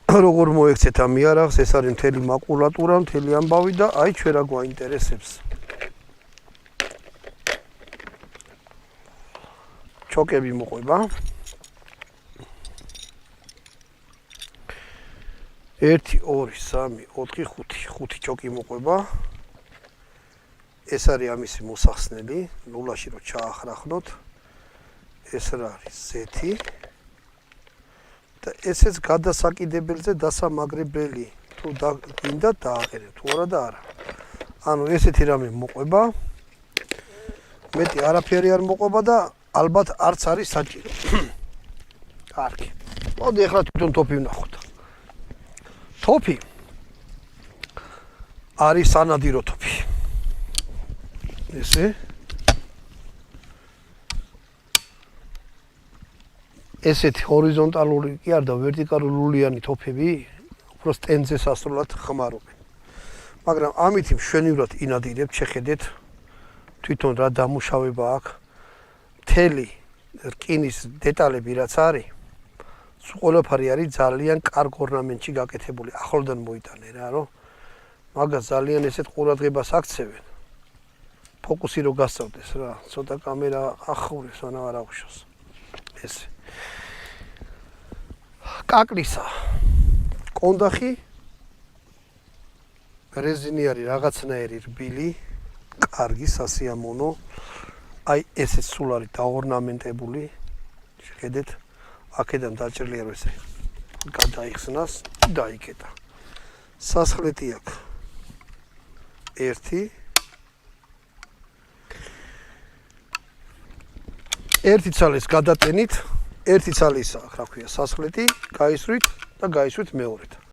როგორ მოექცეთ ამ იარაღს, ეს არის მთელი მაკულატურა, მთელი ამბავი და აი ჩვენ რა გვაინტერესებს. ჩოკები მოყვება. 1 2 3 4 5 ჩოკი მოყვება. ეს არის ამისი მოსახსნელი, ნულაში რო ჩაახრახნოთ. ეს რა არის ზეთი. და ესეც გადასაკიდებელზე დასამაგრებელი. თუ გინდა დააყენეთ, თუ არა და არა. ანუ ესეთი რამე მოყვება. მეტი არაფერი არ მოყვება და ალბათ არც არის საჭირო. კარგი. მოდი ახლა თვითონ თოფი ვნახოთ. თოფი არის სანადირო თოფი. ესე ესეთი ჰორიზონტალური კი არ და ვერტიკალურიანი თოფები უფრო სტენდზე სასრულად ხმარობენ. მაგრამ ამით მშვენივრად ინადირებთ, შეხედეთ თვითონ რა დამუშავება აქვს. მთელი რკინის დეტალები რაც არის, ყველაფერი არის ძალიან კარგ ორნამენტში გაკეთებული. ახლოდან მოიტანე რა, რომ მაგას ძალიან ესეთ ყურადღებას აქცევენ. ფოკუსი რო გასწავდეს რა, ცოტა კამერა ახურებს, ანუ არ აღვშოს. ესე. კაკლისა. კონდახი რეზინიერი რაღაცნაირი რბილი, კარგი სასიამოვნო. აი ესე სულ არის დაორნამენტებული. შეხედეთ, აქედან დაჭრილია რომ ესე გადაიხსნას, დაიკეტა. სასხლეტი აქვს. 1 ცალის გადატენით, 1 ცალი ისაა, რა ქვია, სასხლეტი, გაისვრით და გაისვრით მეორედ.